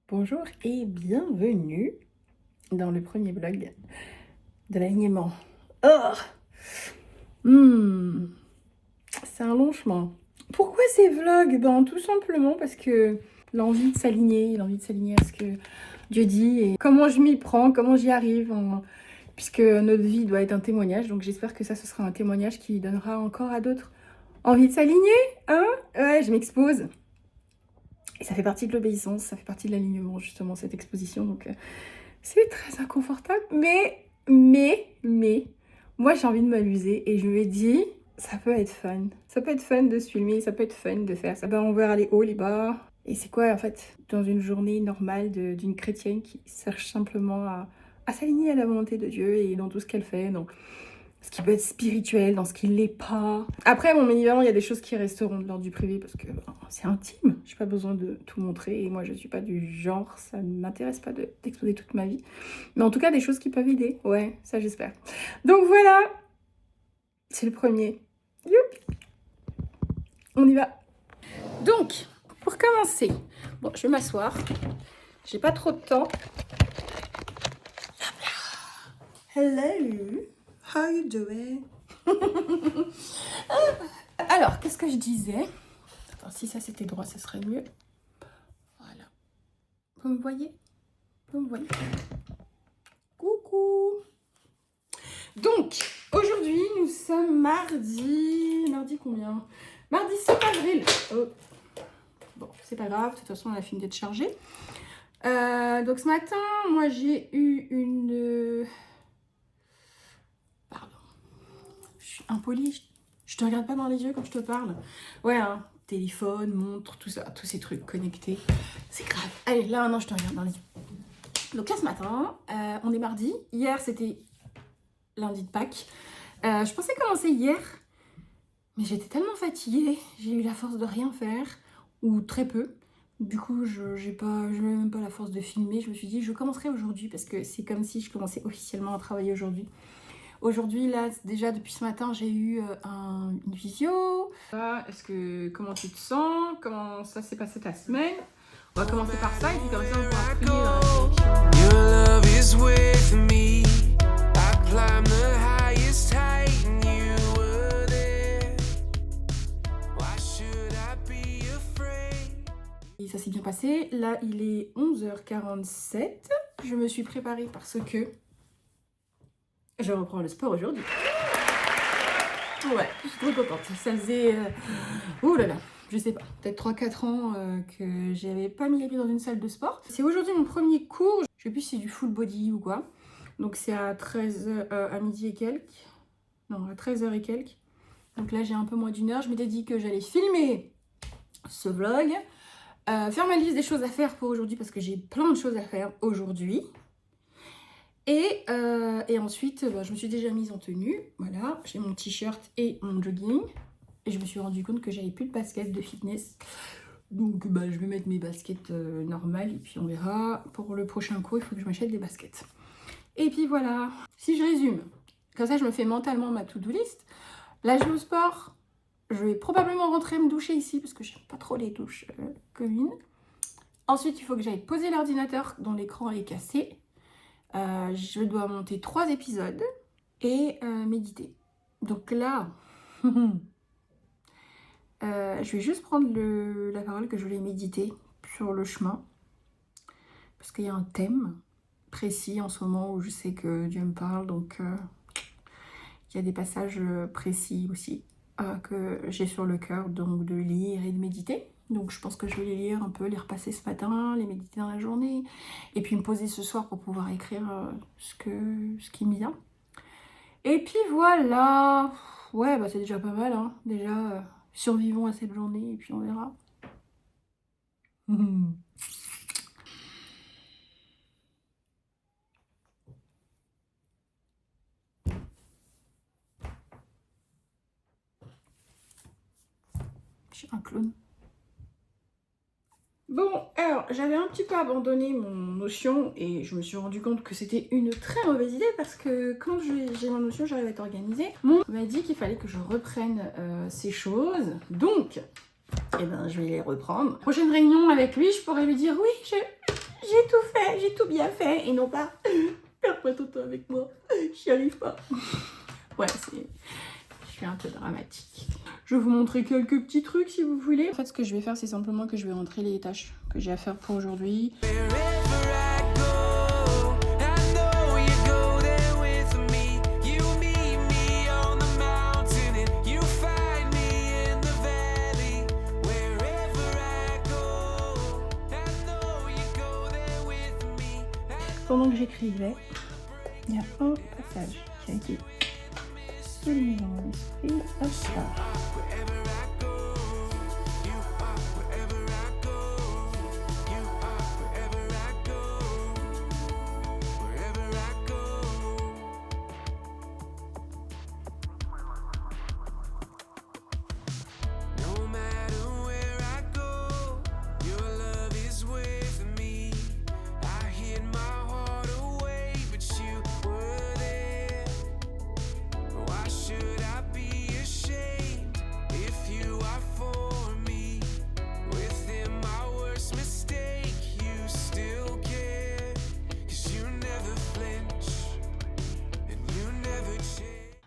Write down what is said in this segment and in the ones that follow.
Bonjour et bienvenue dans le premier vlog de l'alignement. Oh C'est un long chemin. Pourquoi ces vlogs? Ben, tout simplement parce que l'envie de s'aligner à ce que Dieu dit et comment je m'y prends, comment j'y arrive, puisque notre vie doit être un témoignage. Donc j'espère que ça, ce sera un témoignage qui donnera encore à d'autres envie de s'aligner. Hein? Ouais, je m'expose. Et ça fait partie de l'obéissance, ça fait partie de l'alignement, justement, cette exposition. Donc, c'est très inconfortable. Mais, moi, j'ai envie de m'amuser. Et je me dis, ça peut être fun. Ça peut être fun de se filmer, ça peut être fun de faire ça. Ben, on verra les hauts, les bas. Et c'est quoi, en fait, dans une journée normale d'une chrétienne qui cherche simplement à s'aligner à la volonté de Dieu et dans tout ce qu'elle fait. Donc, ce qui peut être spirituel, dans ce qui ne l'est pas. Après, bon, bien évidemment, il y a des choses qui resteront de l'ordre du privé parce que c'est intime. Je n'ai pas besoin de tout montrer et moi, je ne suis pas du genre, ça ne m'intéresse pas d'exposer toute ma vie. Mais en tout cas, des choses qui peuvent aider. Ouais, ça, j'espère. Donc voilà, c'est le premier. Youp, on y va. Donc, pour commencer, bon, je vais m'asseoir. J'ai pas trop de temps. Hello. How you doing? Alors, qu'est-ce que je disais? Attends, si ça c'était droit, ça serait mieux. Voilà. Vous me voyez? Vous me voyez? Coucou! Donc, aujourd'hui, nous sommes mardi... Mardi combien? Mardi 7 avril. Oh. Bon, c'est pas grave, de toute façon, on a fini d'être chargé. Donc, ce matin, moi, j'ai eu une... Impoli, je te regarde pas dans les yeux quand je te parle. Ouais, hein, téléphone, montre, tout ça, tous ces trucs connectés. C'est grave. Allez, là maintenant je te regarde dans les yeux. Donc là ce matin, on est mardi. Hier c'était lundi de Pâques. Je pensais commencer hier, mais j'étais tellement fatiguée. J'ai eu la force de rien faire, ou très peu. Du coup, je n'ai même pas la force de filmer. Je me suis dit, je commencerai aujourd'hui parce que c'est comme si je commençais officiellement à travailler aujourd'hui. Aujourd'hui, là, déjà depuis ce matin, j'ai eu une visio. Comment tu te sens? Comment ça s'est passé ta semaine? On va commencer par ça et puis comme ça, on pourra prier dans la direction. Your love is with me. I climb the highest height and you were there. Why should I be afraid? Et ça s'est bien passé. Là, il est 11h47. Je me suis préparée parce que je reprends le sport aujourd'hui. Ouais, je suis trop contente. Ça faisait... ouh là là, je sais pas, peut-être 3-4 ans que j'avais pas mis les pieds dans une salle de sport. C'est aujourd'hui mon premier cours. Je sais plus si c'est du full body ou quoi. Donc c'est à 13h, à midi et quelques. Non, à 13h et quelques. Donc là, j'ai un peu moins d'une heure. Je m'étais dit que j'allais filmer ce vlog. Faire ma liste des choses à faire pour aujourd'hui parce que j'ai plein de choses à faire aujourd'hui. Et ensuite, je me suis déjà mise en tenue. Voilà, j'ai mon t-shirt et mon jogging. Et je me suis rendu compte que j'avais plus de baskets de fitness. Donc je vais mettre mes baskets normales. Et puis on verra. Pour le prochain cours, il faut que je m'achète des baskets. Et puis voilà. Si je résume, comme ça je me fais mentalement ma to-do list. Là je vais au sport. Je vais probablement rentrer me doucher ici parce que j'aime pas trop les douches communes. Ensuite, il faut que j'aille poser l'ordinateur dont l'écran est cassé. Je dois monter 3 épisodes et méditer. Donc là, je vais juste prendre la parole que je voulais méditer sur le chemin. Parce qu'il y a un thème précis en ce moment où je sais que Dieu me parle. Donc il y a des passages précis aussi que j'ai sur le cœur donc de lire et de méditer. Donc je pense que je vais les lire un peu, les repasser ce matin, les méditer dans la journée. Et puis me poser ce soir pour pouvoir écrire ce qui me vient. Et puis voilà. Ouais, c'est déjà pas mal. Hein. Déjà, survivons à cette journée et puis on verra. Je suis un clown. Bon, alors, j'avais un petit peu abandonné mon Notion et je me suis rendu compte que c'était une très mauvaise idée parce que quand j'ai mon Notion, j'arrive à être organisée. Mon m'a dit qu'il fallait que je reprenne ces choses. Donc, je vais les reprendre. Prochaine réunion avec lui, je pourrais lui dire oui, tout bien fait et non pas perds pas ton temps avec moi, j'y arrive pas. Ouais, je suis un peu dramatique. Je vais vous montrer quelques petits trucs si vous voulez. En fait, ce que je vais faire, c'est simplement que je vais rentrer les tâches que j'ai à faire pour aujourd'hui. Pendant que j'écrivais, il y a un passage qui a été mis dans mon esprit. Hop là.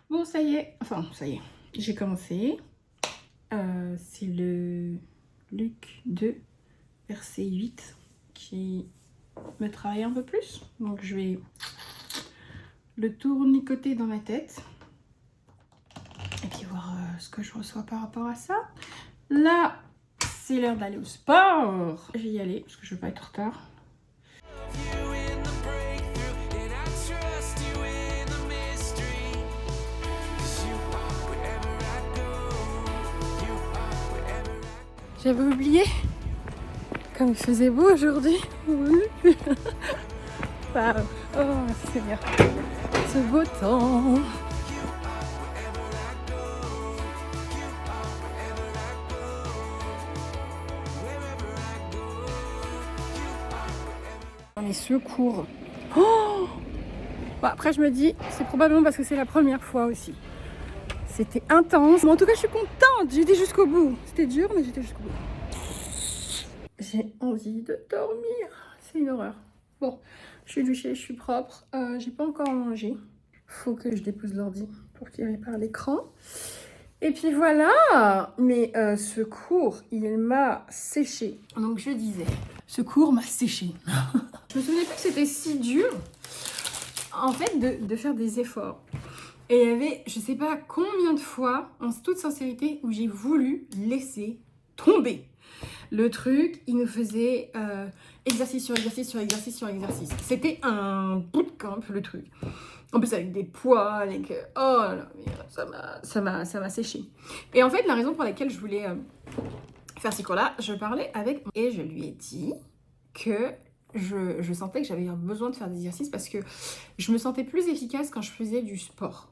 Bon, ça y est, j'ai commencé. C'est le Luc 2, verset 8, qui me travaille un peu plus. Donc je vais le tournicoter dans ma tête. Et puis voir ce que je reçois par rapport à ça. Là, c'est l'heure d'aller au sport. Je vais y aller, parce que je ne veux pas être en retard. J'avais oublié, comme il faisait beau aujourd'hui. Wow. Oh, c'est bien. Ce beau temps. Les secours. Oh, bon, après, je me dis, c'est probablement parce que c'est la première fois aussi. C'était intense. Mais en tout cas, je suis contente. J'étais jusqu'au bout. C'était dur, mais j'étais jusqu'au bout. J'ai envie de dormir. C'est une horreur. Bon, je suis douchée, je suis propre. J'ai pas encore mangé. Faut que je dépose l'ordi pour qu'il répare l'écran. Et puis voilà. Mais ce cours, il m'a séché. Donc je disais, ce cours m'a séché. Je me souvenais pas que c'était si dur, en fait, de faire des efforts. Et il y avait, je sais pas combien de fois, en toute sincérité, où j'ai voulu laisser tomber. Le truc, il nous faisait exercice sur exercice sur exercice sur exercice. C'était un bootcamp, le truc. En plus, avec des poids, avec... oh là, ça m'a séché. Et en fait, la raison pour laquelle je voulais faire ces cours-là, je parlais avec... Et je lui ai dit que je sentais que j'avais besoin de faire des exercices parce que je me sentais plus efficace quand je faisais du sport.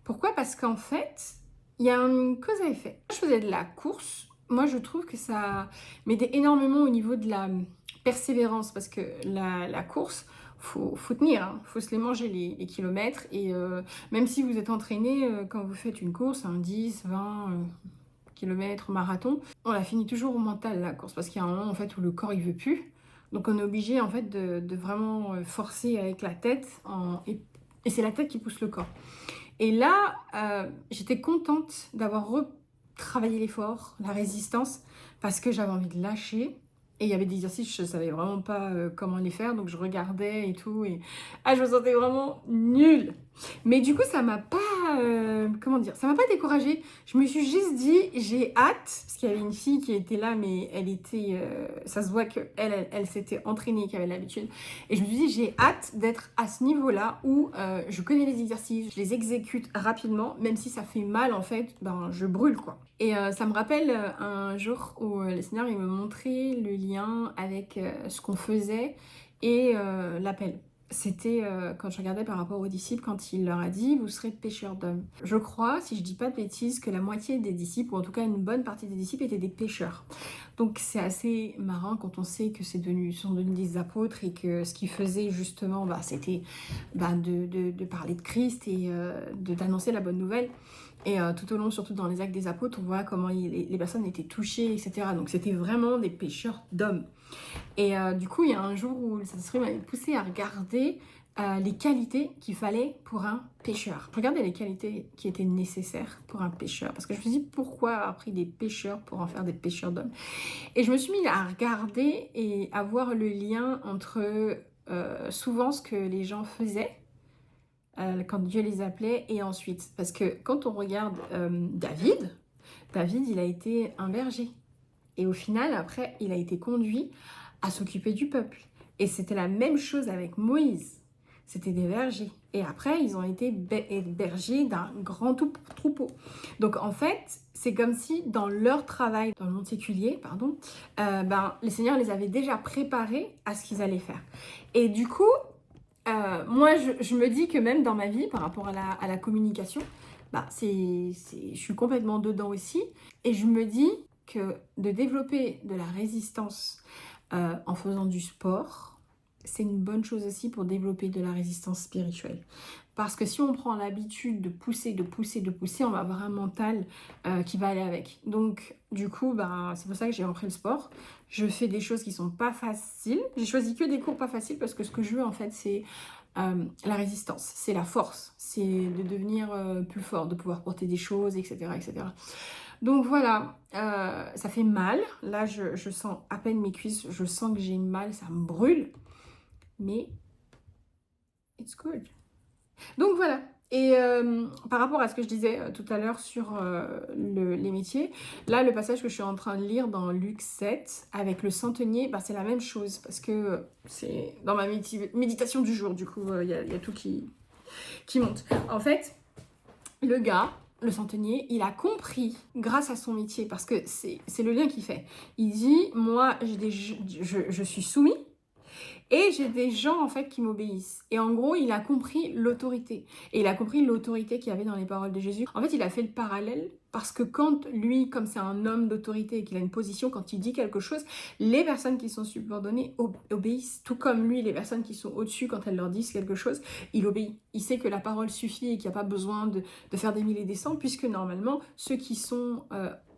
Pourquoi? Parce qu'en fait, il y a une cause à effet. Quand je faisais de la course, moi je trouve que ça m'aidait énormément au niveau de la persévérance parce que la course, faut tenir, hein. Faut se les manger les kilomètres et même si vous êtes entraîné quand vous faites une course, un 10, 20 kilomètres, marathon, on la finit toujours au mental la course parce qu'il y a un moment en fait où le corps il veut plus. Donc on est obligé en fait de vraiment forcer avec la tête et c'est la tête qui pousse le corps. Et là, j'étais contente d'avoir retravaillé l'effort, la résistance, parce que j'avais envie de lâcher. Et il y avait des exercices, je ne savais vraiment pas comment les faire, donc je regardais et tout. Et je me sentais vraiment nulle. Mais du coup, ça m'a pas, ça m'a pas découragée. Je me suis juste dit, j'ai hâte, parce qu'il y avait une fille qui était là, mais elle était, ça se voit qu'elle s'était entraînée, qu'elle avait l'habitude. Et je me suis dit, j'ai hâte d'être à ce niveau-là où je connais les exercices, je les exécute rapidement, même si ça fait mal en fait, ben je brûle quoi. Et ça me rappelle un jour où le Seigneur il me montrait le lien avec ce qu'on faisait et l'appel. C'était quand je regardais par rapport aux disciples, quand il leur a dit « vous serez pêcheurs d'hommes ». Je crois, si je dis pas de bêtises, que la moitié des disciples, ou en tout cas une bonne partie des disciples, étaient des pêcheurs. Donc c'est assez marrant quand on sait que sont devenus des apôtres et que ce qu'ils faisaient justement, c'était de parler de Christ et d'annoncer la bonne nouvelle. Et tout au long, surtout dans les actes des apôtres, on voit comment les personnes étaient touchées, etc. Donc c'était vraiment des pécheurs d'hommes. Et du coup, il y a un jour où le Saint-Esprit m'avait poussé à regarder les qualités qu'il fallait pour un pécheur. Je regardais les qualités qui étaient nécessaires pour un pécheur. Parce que je me suis dit, pourquoi avoir pris des pécheurs pour en faire des pécheurs d'hommes? Et je me suis mis à regarder et à voir le lien entre souvent ce que les gens faisaient quand Dieu les appelait et ensuite. Parce que quand on regarde David, il a été un berger. Et au final, après, il a été conduit à s'occuper du peuple. Et c'était la même chose avec Moïse. C'était des bergers. Et après, ils ont été bergers d'un grand troupeau. Donc en fait, c'est comme si dans leur travail, dans le monde séculier, pardon, les seigneurs les avaient déjà préparés à ce qu'ils allaient faire. Et du coup, moi, je me dis que même dans ma vie, par rapport à la communication, je suis complètement dedans aussi. Et je me dis que de développer de la résistance en faisant du sport, c'est une bonne chose aussi pour développer de la résistance spirituelle. Parce que si on prend l'habitude de pousser, on va avoir un mental qui va aller avec. Donc, du coup, c'est pour ça que j'ai repris le sport. Je fais des choses qui sont pas faciles. J'ai choisi que des cours pas faciles parce que ce que je veux, en fait, c'est la résistance, c'est la force, c'est de devenir plus fort, de pouvoir porter des choses, etc. etc. Donc voilà, ça fait mal. Là, je sens à peine mes cuisses, je sens que j'ai mal, ça me brûle. Mais it's good. Donc voilà. Et par rapport à ce que je disais tout à l'heure sur les métiers, là, le passage que je suis en train de lire dans Luc 7 avec le centenier, c'est la même chose parce que c'est dans ma méditation du jour, du coup, il y a tout qui monte. En fait, le gars, le centenier, il a compris grâce à son métier, parce que c'est le lien qu'il fait. Il dit, moi, je suis soumis, et j'ai des gens en fait qui m'obéissent. Et en gros, il a compris l'autorité. Et il a compris l'autorité qu'il y avait dans les paroles de Jésus. En fait, il a fait le parallèle parce que quand lui, comme c'est un homme d'autorité et qu'il a une position, quand il dit quelque chose, les personnes qui sont subordonnées obéissent. Tout comme lui, les personnes qui sont au-dessus, quand elles leur disent quelque chose, il obéit. Il sait que la parole suffit et qu'il n'y a pas besoin de faire des mille et des cents, puisque normalement, ceux qui sont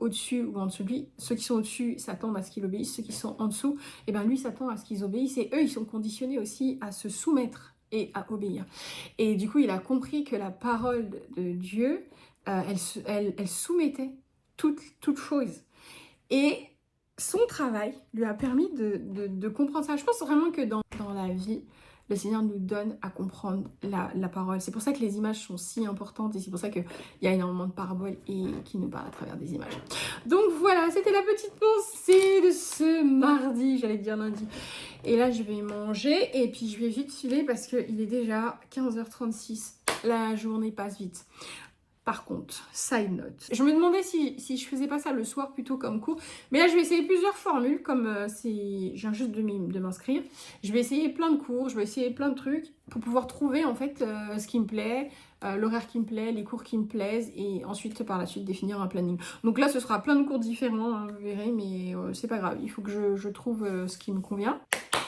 au-dessus ou en dessous de lui, ceux qui sont au-dessus s'attendent à ce qu'il obéisse, ceux qui sont en dessous, lui s'attend à ce qu'ils obéissent, et eux, ils sont conditionnés aussi à se soumettre et à obéir. Et du coup, il a compris que la parole de Dieu, elle soumettait toute chose. Et son travail lui a permis de comprendre ça. Je pense vraiment que dans la vie, le Seigneur nous donne à comprendre la parole. C'est pour ça que les images sont si importantes et c'est pour ça qu'il y a énormément de paraboles et qui nous parlent à travers des images. Donc voilà, c'était la petite pensée de ce mardi, j'allais dire lundi. Et là, je vais manger et puis je vais vite filer parce qu'il est déjà 15h36. La journée passe vite. Par contre, side note, je me demandais si je faisais pas ça le soir plutôt comme cours, mais là je vais essayer plusieurs formules comme je viens juste de m'inscrire. Je vais essayer plein de cours, je vais essayer plein de trucs pour pouvoir trouver en fait ce qui me plaît, l'horaire qui me plaît, les cours qui me plaisent et ensuite par la suite définir un planning. Donc là ce sera plein de cours différents, hein, vous verrez, mais c'est pas grave, il faut que je trouve ce qui me convient.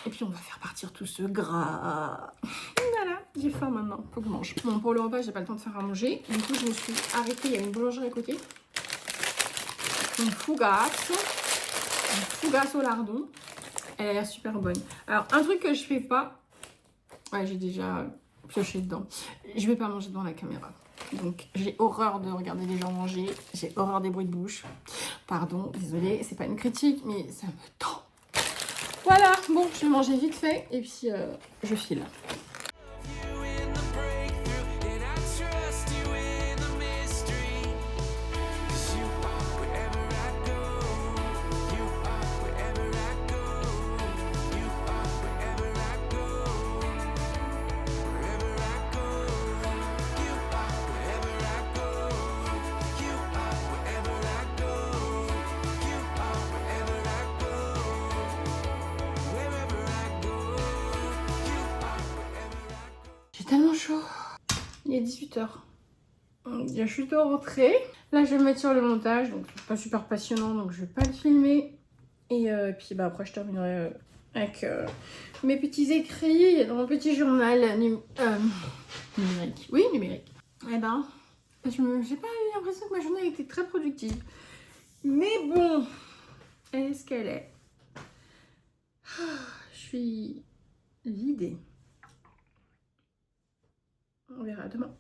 Et puis on va faire partir tout ce gras. Voilà, j'ai faim maintenant, faut que je mange. Bon, pour le repas, j'ai pas le temps de faire à manger. Du coup, je me suis arrêtée, il y a une boulangerie à côté. Une fougasse au lardon. Elle a l'air super bonne. Alors, un truc que je fais pas... Ouais, j'ai déjà pioché dedans. Je vais pas manger devant la caméra. Donc, j'ai horreur de regarder les gens manger. J'ai horreur des bruits de bouche. Pardon, désolée, c'est pas une critique, mais ça me tend. Voilà, bon, je vais manger vite fait et puis je file. Tellement chaud. Il est 18h. Je suis de rentrée. Là, je vais me mettre sur le montage. Donc, c'est pas super passionnant. Donc, je vais pas le filmer. Et puis, après, je terminerai avec mes petits écrits dans mon petit journal numérique. Oui, numérique. Eh ben, J'ai pas eu l'impression que ma journée a été très productive. Mais bon, est-ce qu'elle est? Je suis vidée. On verra demain.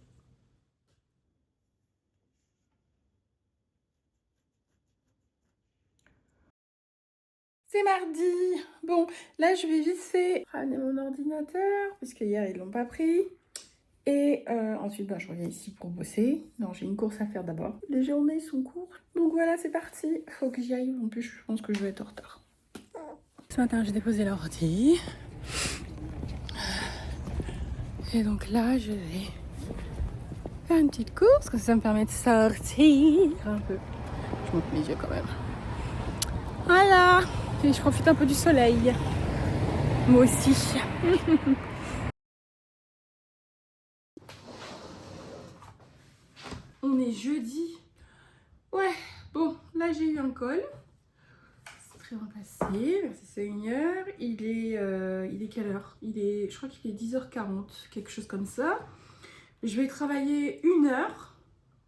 C'est mardi. Bon, là je vais vite fait ramener mon ordinateur parce qu'hier ils l'ont pas pris. Et ensuite je reviens ici pour bosser. Non, j'ai une course à faire d'abord. Les journées sont courtes. Donc voilà, c'est parti. Faut que j'y aille. En plus, je pense que je vais être en retard. Ce matin, j'ai déposé l'ordi. Et donc là, je vais faire une petite course, comme ça me permet de sortir un peu. Je monte mes yeux quand même. Voilà. Et je profite un peu du soleil. Moi aussi. On est jeudi. Ouais, bon, là j'ai eu un call. C'est très bien passé. Merci Seigneur. Il est quelle heure? Je crois qu'il est 10h40, quelque chose comme ça. Je vais travailler 1 heure.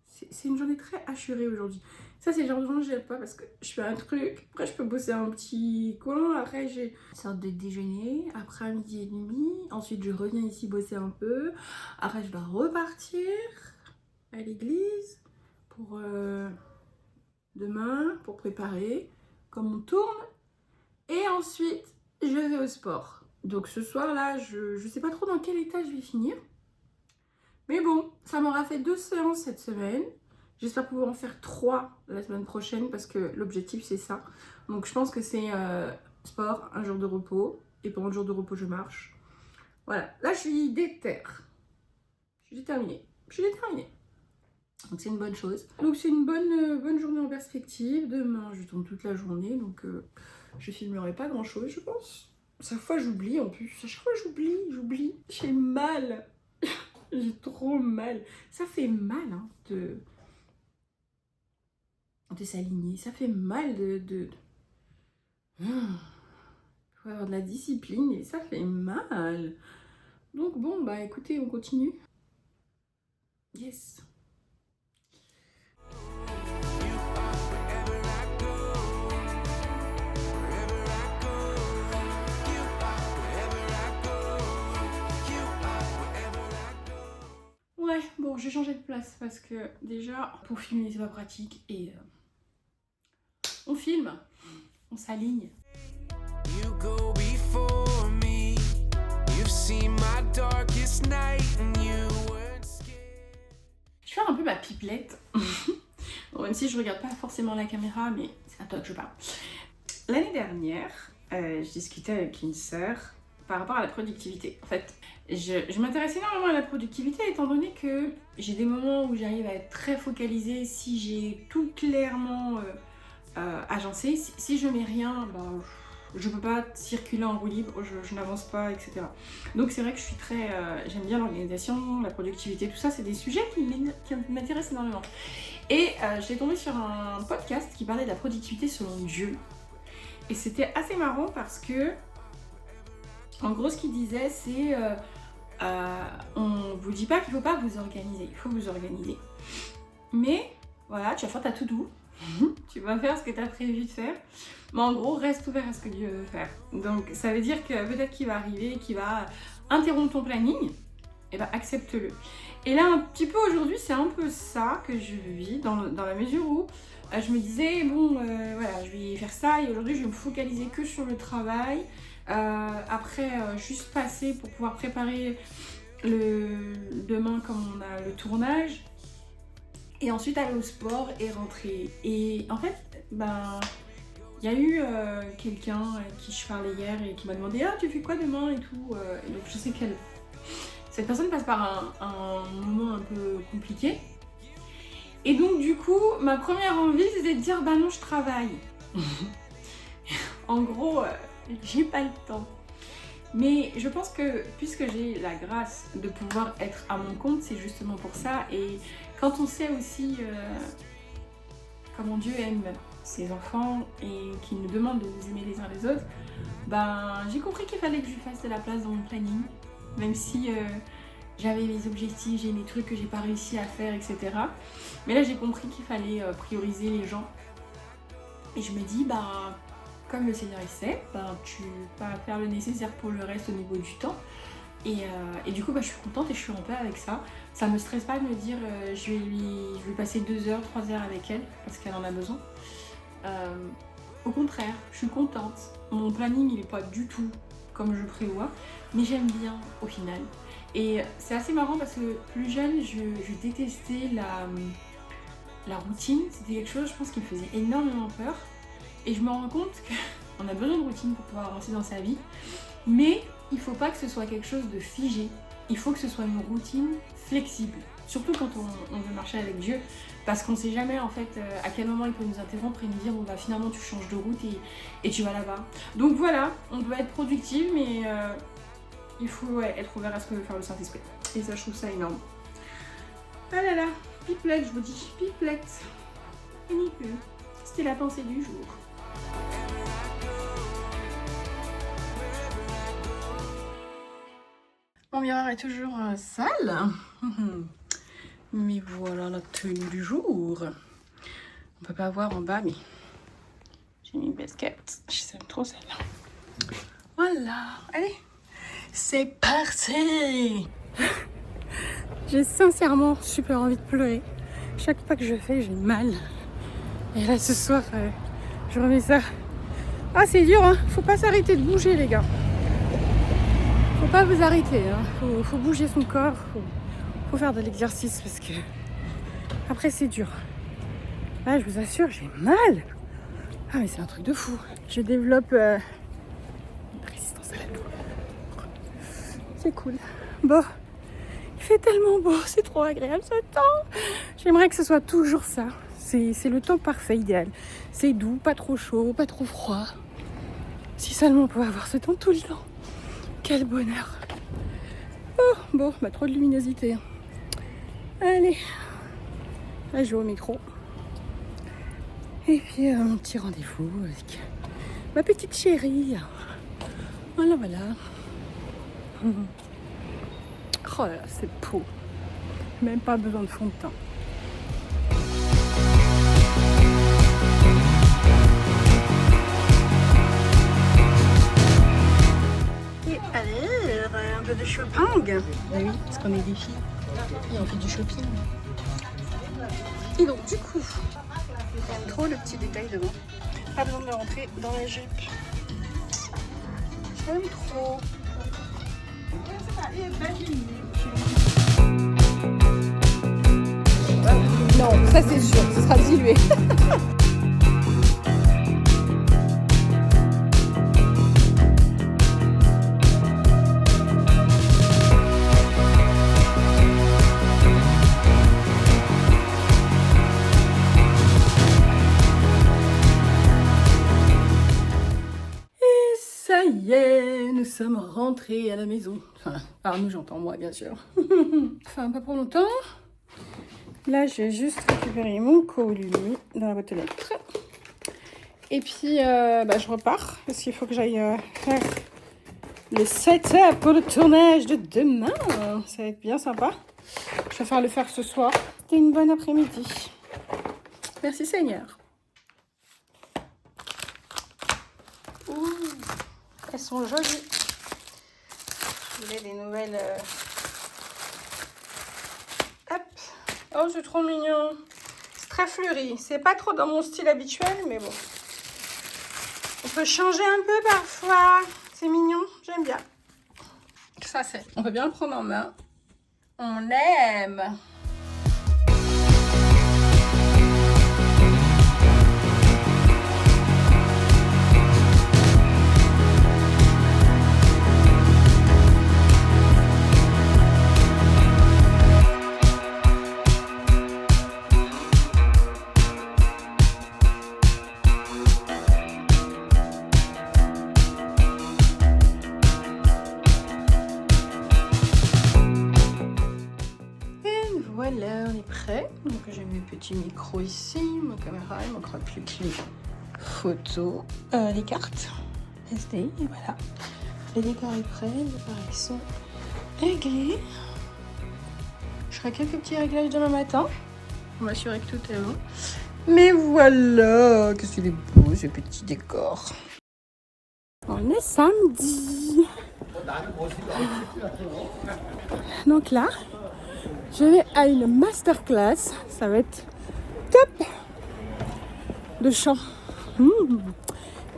C'est une journée très assurée aujourd'hui. Ça, c'est le genre de journée que j'aime pas parce que je fais un truc. Après, je peux bosser un petit coin. Après, j'ai une sorte de déjeuner. Après, à midi et demi. Ensuite, je reviens ici bosser un peu. Après, je dois repartir à l'église pour demain, pour préparer comme on tourne. Et ensuite, je vais au sport. Donc ce soir-là, je sais pas trop dans quel état je vais finir. Mais bon, ça m'aura fait 2 séances cette semaine. J'espère pouvoir en faire 3 la semaine prochaine parce que l'objectif c'est ça. Donc je pense que c'est sport, un jour de repos. Et pendant le jour de repos, je marche. Voilà, là je suis déter. Je suis déterminée. Donc c'est une bonne chose. Donc c'est une bonne journée en perspective. Demain, je tourne toute la journée. Donc je filmerai pas grand chose, je pense. Chaque fois j'oublie en plus. À chaque fois j'oublie. J'ai mal. J'ai trop mal. Ça fait mal hein, de s'aligner. Ça fait mal faut avoir de la discipline et ça fait mal. Donc bon, bah écoutez, on continue. Yes. Ouais, bon, j'ai changé de place parce que déjà, pour filmer, c'est pas pratique et on filme, on s'aligne. You go before me. You've seen my darkest night and you weren't scared. Je vais faire un peu ma pipelette. Bon, même si je regarde pas forcément la caméra, mais c'est à toi que je parle. L'année dernière, je discutais avec une sœur par rapport à la productivité. En fait, je m'intéresse énormément à la productivité étant donné que j'ai des moments où j'arrive à être très focalisée si j'ai tout clairement agencé. Si je mets rien, ben, je peux pas circuler en roue libre, je n'avance pas, etc. Donc c'est vrai que je suis très... j'aime bien l'organisation, la productivité, tout ça, c'est des sujets qui m'intéressent énormément. Et j'ai tombé sur un podcast qui parlait de la productivité selon Dieu. Et c'était assez marrant parce que, en gros, ce qu'il disait, c'est on vous dit pas qu'il faut pas vous organiser, il faut vous organiser. Mais voilà, tu vas faire ta to-do, tu vas faire ce que tu as prévu de faire, mais en gros, reste ouvert à ce que Dieu veut faire. Donc ça veut dire que peut-être qu'il va arriver, qu'il va interrompre ton planning, et ben accepte-le. Et là, un petit peu aujourd'hui, c'est un peu ça que je vis, dans la mesure où je me disais, bon, voilà, je vais faire ça, et aujourd'hui, je vais me focaliser que sur le travail. Après, juste passer pour pouvoir préparer demain, comme on a le tournage. Et ensuite, aller au sport et rentrer. Et en fait, ben... il y a eu quelqu'un avec qui je parlais hier et qui m'a demandé « Ah, tu fais quoi demain ?» et tout. Et donc je sais que cette personne passe par un moment un peu compliqué. Et donc du coup, ma première envie, c'était de dire « Bah non, je travaille. » En gros, j'ai pas le temps. Mais je pense que puisque j'ai la grâce de pouvoir être à mon compte, c'est justement pour ça. Et quand on sait aussi comment Dieu aime ses enfants et qu'il nous demande de nous aimer les uns les autres, ben j'ai compris qu'il fallait que je lui fasse de la place dans mon planning, même si j'avais mes objectifs, j'ai mes trucs que j'ai pas réussi à faire, etc. Mais là j'ai compris qu'il fallait prioriser les gens. Et je me dis, bah, comme le Seigneur il sait, bah, tu vas faire le nécessaire pour le reste au niveau du temps. Et du coup, bah, je suis contente et je suis en paix avec ça. Ça me stresse pas de me dire, je vais passer 2 heures, 3 heures avec elle, parce qu'elle en a besoin. Au contraire, je suis contente. Mon planning, il est pas du tout comme je prévois, mais j'aime bien au final. Et c'est assez marrant parce que plus jeune, je détestais la routine. C'était quelque chose, je pense, qui me faisait énormément peur. Et je me rends compte qu'on a besoin de routine pour pouvoir avancer dans sa vie. Mais il faut pas que ce soit quelque chose de figé. Il faut que ce soit une routine flexible. Surtout quand on veut marcher avec Dieu. Parce qu'on sait jamais en fait à quel moment il peut nous interrompre et nous dire bon bah finalement tu changes de route et tu vas là-bas. Donc voilà, on doit être productive mais il faut être ouvert à ce que veut faire le Saint-Esprit. Et ça je trouve ça énorme. Ah là là, pipelette, je vous dis, pipelette. Et nickel. C'était la pensée du jour. Mon miroir est toujours sale. Mais voilà la tenue du jour. On peut pas voir en bas, mais j'ai mis une basket. J'aime trop celle-là. Voilà, allez, c'est parti. J'ai sincèrement super envie de pleurer. Chaque pas que je fais, j'ai mal. Et là, ce soir, je remets ça. Ah, c'est dur, hein. Faut pas s'arrêter de bouger, les gars. Faut pas vous arrêter, hein. Faut bouger son corps. Faut faire de l'exercice parce que après c'est dur. Là je vous assure j'ai mal. Ah mais c'est un truc de fou. Je développe une résistance à la douleur. C'est cool. Bon, il fait tellement beau, c'est trop agréable ce temps. J'aimerais que ce soit toujours ça. C'est le temps parfait, idéal. C'est doux, pas trop chaud, pas trop froid. Si seulement on pouvait avoir ce temps tout le temps. Quel bonheur. Oh bon, bah trop de luminosité. Allez, là je vais au micro. Et puis mon petit rendez-vous avec ma petite chérie. Voilà, voilà. Oh là là, c'est beau. Même pas besoin de fond de teint. Et allez, un peu de shopping. Ah oui, parce qu'on est des filles. Et on fait du shopping. Et donc du coup, j'aime trop le petit détail devant. Pas besoin de rentrer dans la jupe. J'aime trop. Non, ça c'est sûr, ce sera dilué. Ça y est, nous sommes rentrés à la maison. Enfin, par nous, j'entends moi, bien sûr. Enfin, pas pour longtemps. Là, j'ai juste récupéré mon colis dans la boîte aux lettres. Et puis, je repars parce qu'il faut que j'aille faire le setup pour le tournage de demain. Ça va être bien sympa. Je vais le faire ce soir. C'était une bonne après-midi. Merci Seigneur. Ouh. Elles sont jolies. Je voulais des nouvelles. Hop. Oh, c'est trop mignon. C'est très fleuri. C'est pas trop dans mon style habituel, mais bon. On peut changer un peu parfois. C'est mignon. J'aime bien. Ça, c'est. On peut bien le prendre en main. On aime. Voilà, on est prêt. Donc j'ai mes petits micros ici, ma caméra, il manquera plus que les photos, les cartes SD, et voilà. Le décor est prêt, les appareils sont réglés. Je ferai quelques petits réglages demain matin. On va m'assurer que tout est bon. Mais voilà, qu'est-ce qu'il est beau ce petit décor. On est samedi. Donc là, je vais à une masterclass. Ça va être top de chant.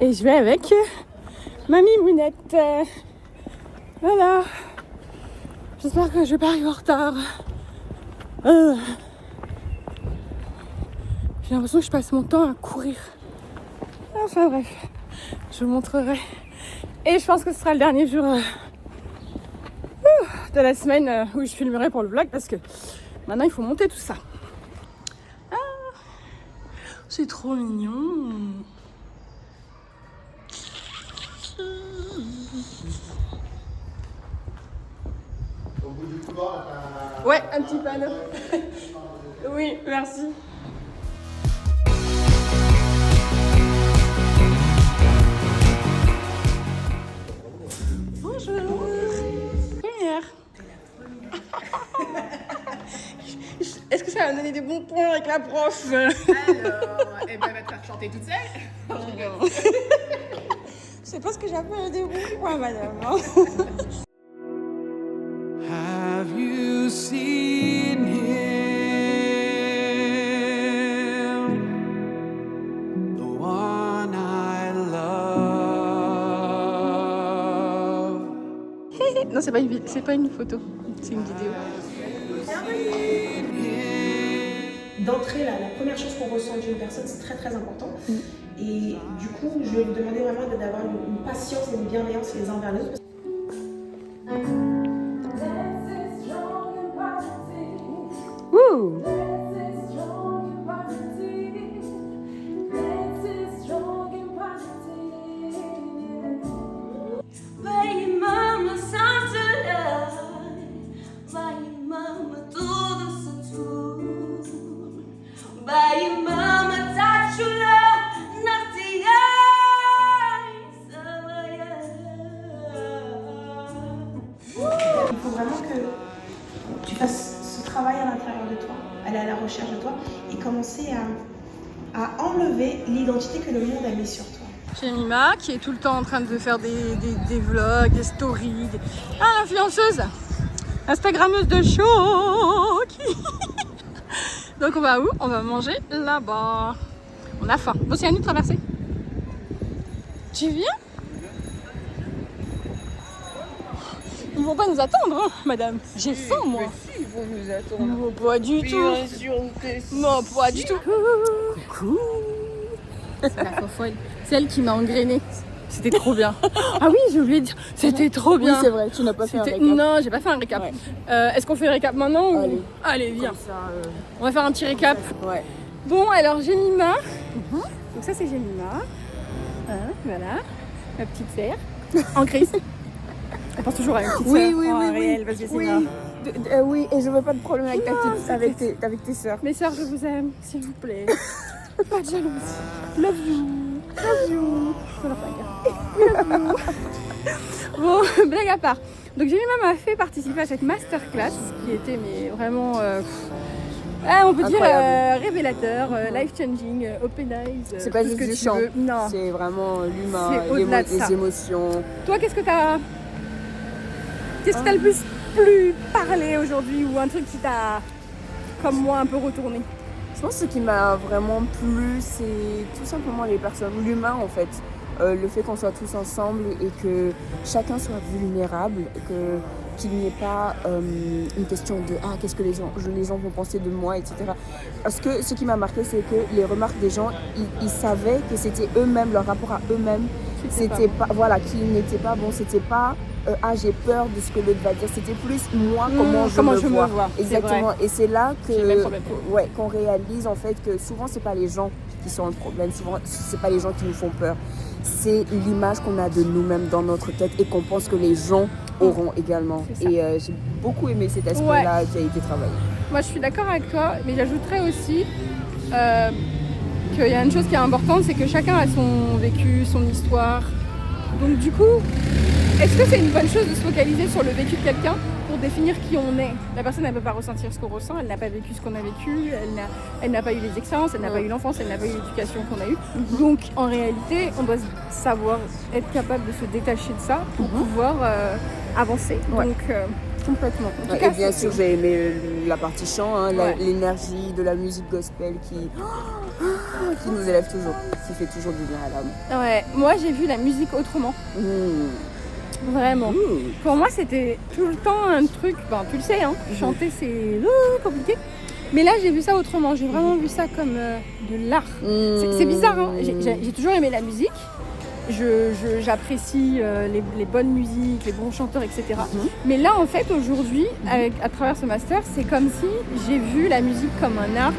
Et je vais avec Mamie Mounette. Voilà. J'espère que je vais pas arriver en retard. J'ai l'impression que je passe mon temps à courir. Enfin bref, je vous montrerai. Et je pense que ce sera le dernier jour de la semaine où je filmerai pour le vlog parce que maintenant il faut monter tout ça. Ah, c'est trop mignon. Ouais, un petit panneau. Oui, merci. Bonjour. Première. Est-ce que ça va me donner des bons points avec la prof? Alors, elle va te faire chanter toute seule. C'est pas ce que j'appelle des bons points, madame. Have you seen him? The one I love. Non, c'est pas une photo, c'est une vidéo. D'entrée, la première chose qu'on ressent d'une personne, c'est très très important. Et du coup, je vais vous demander vraiment d'avoir une patience et une bienveillance les uns vers les autres. Wouh! Il faut vraiment que tu fasses ce travail à l'intérieur de toi, aller à la recherche de toi et commencer à enlever l'identité que le monde a mis sur toi. J'ai Mima qui est tout le temps en train de faire des vlogs, des stories. Ah, l'influenceuse, Instagrammeuse de choc. Donc on va où? On va manger là-bas. On a faim. Bon, c'est à nous de traverser. Tu viens? Ils vont pas nous attendre, hein, madame. J'ai faim, moi. Ils vont nous attendre. Non, pas du tout. Bien sûr que si. Non, pas du tout. Coucou. C'est la fofolle. C'est elle qui m'a engrainée. C'était trop bien. Ah oui, j'ai oublié de dire. C'était trop bien. Oui, c'est vrai, tu n'as pas fait un récap. Non, j'ai pas fait un récap. Ouais. Est-ce qu'on fait le récap maintenant ou... Allez, viens. Comme ça, On va faire un petit récap. ouais. Bon, alors Jemima. Donc ça, c'est Jemima. Hein, voilà. Ma petite sœur. En crise. Elle pense toujours à une petite sœur. Oui, Réel, vas-y, c'est oui. grave. Oui, et je veux pas de problème avec avec tes sœurs. Mes sœurs, je vous aime, s'il vous plaît. Pas de jalousie. Love you. Love you. Je leur fais un câlin. Love you. Bon, blague à part. Donc Jemima m'a fait participer à cette masterclass qui était vraiment, on peut dire révélateur, life changing, open eyes. C'est pas tout ce juste que du tu chant, veux. Non. c'est vraiment l'humain, C'est au-delà de ça. les émotions. Toi, qu'est-ce que t'as le plus parlé aujourd'hui ou un truc qui t'a, comme moi, un peu retourné? Je pense que ce qui m'a vraiment plu, c'est tout simplement les personnes, l'humain en fait. Le fait qu'on soit tous ensemble et que chacun soit vulnérable, qu'il n'y ait pas une question de « Ah, qu'est-ce que les gens vont penser de moi ?» etc. Parce que ce qui m'a marqué, c'est que les remarques des gens, ils savaient que c'était eux-mêmes, leur rapport à eux-mêmes, c'était pas, voilà, qui n'était pas bon, c'était pas ah, j'ai peur de ce que l'autre va dire, c'était plus moi, comment je me vois. Exactement, et c'est là qu'on réalise en fait que souvent c'est pas les gens qui sont le problème, souvent c'est pas les gens qui nous font peur, c'est l'image qu'on a de nous-mêmes dans notre tête et qu'on pense que les gens auront également. Et j'ai beaucoup aimé cet aspect-là qui a été travaillé. Moi je suis d'accord avec toi, mais j'ajouterais aussi qu'il y a une chose qui est importante, c'est que chacun a son vécu, son histoire. Donc du coup, est-ce que c'est une bonne chose de se focaliser sur le vécu de quelqu'un pour définir qui on est? La personne, elle ne peut pas ressentir ce qu'on ressent, elle n'a pas vécu ce qu'on a vécu, elle n'a pas eu les expériences, elle n'a pas eu l'enfance, elle n'a pas eu l'éducation qu'on a eue. Donc en réalité, on doit savoir être capable de se détacher de ça pour pouvoir avancer. Ouais. Donc complètement. En tout Et cas, bien c'est- sûr, j'ai aimé la partie chant, hein, Ouais. l'énergie de la musique gospel qui nous élève toujours, qui fait toujours du bien à l'âme. Ouais, moi j'ai vu la musique autrement, vraiment. Pour moi, c'était tout le temps un truc, ben, tu le sais, hein, chanter c'est compliqué. Mais là, j'ai vu ça autrement. J'ai vraiment vu ça comme de l'art. C'est bizarre, hein. J'ai toujours aimé la musique. J'apprécie les bonnes musiques, les bons chanteurs, etc. Mais là, en fait, aujourd'hui, à travers ce master, c'est comme si j'ai vu la musique comme un art,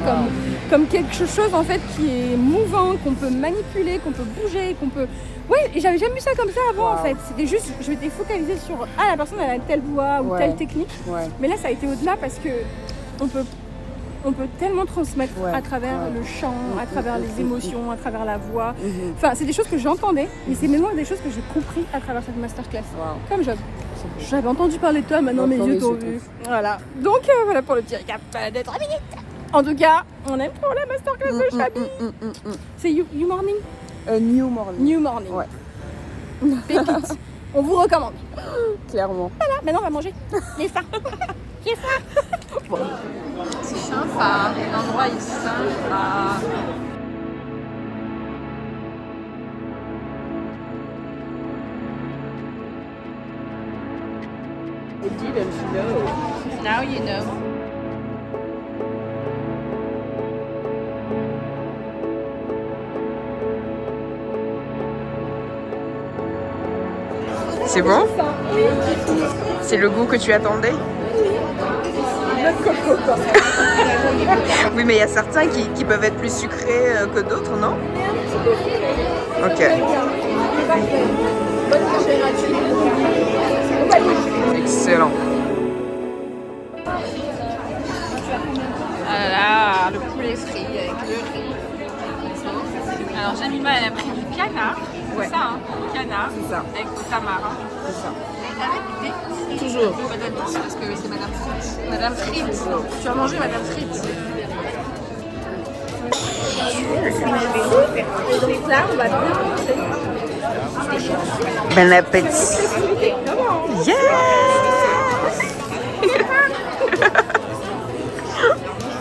comme quelque chose en fait qui est mouvant, qu'on peut manipuler, qu'on peut bouger, qu'on peut... Ouais, et j'avais jamais vu ça comme ça avant en fait. C'était juste, je m'étais focalisée sur la personne elle a telle voix ou telle technique. Ouais. Mais là, ça a été au-delà parce que on peut tellement transmettre à travers le chant, à travers les émotions, à travers la voix. Enfin, c'est des choses que j'entendais, mais c'est même des choses que j'ai compris à travers cette masterclass. Comme Job. J'avais entendu parler de toi, maintenant mes yeux t'ont vu. Voilà. Donc voilà pour le petit récap de 3 minutes. En tout cas, on aime trop la masterclass de Chabi. C'est You Morning. New Morning. New Morning. Ouais. Pépite. On vous recommande. Clairement. Voilà, maintenant on va manger. Les faim. J'ai faim. C'est sympa, l'endroit est sympa. Now you know. C'est bon? C'est le goût que tu attendais? Oui, mais il y a certains qui peuvent être plus sucrés que d'autres, non? Ok. Excellent. Ah là là, le poulet frit avec le riz. Alors Jamima, elle a pris du canard. Ouais. C'est ça, hein, du canard. C'est ça. Avec du tamarin. C'est ça. Avec des frites. Toujours. Madame, parce que c'est Madame Frites. Madame Frites. Tu as mangé Madame Frites. Donc là, on va bien manger. Bon appétit. Yeah!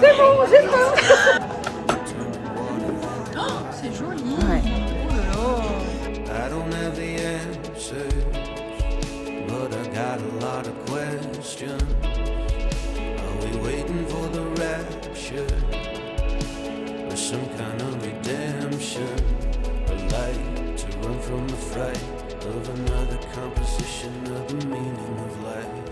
C'est bon, j'ai faim. C'est joli. Ouais. I don't have the answers, but I got a lot of questions. Are we waiting for the rapture, or some kind of redemption? A light to run from the fright of another composition of the meaning of life.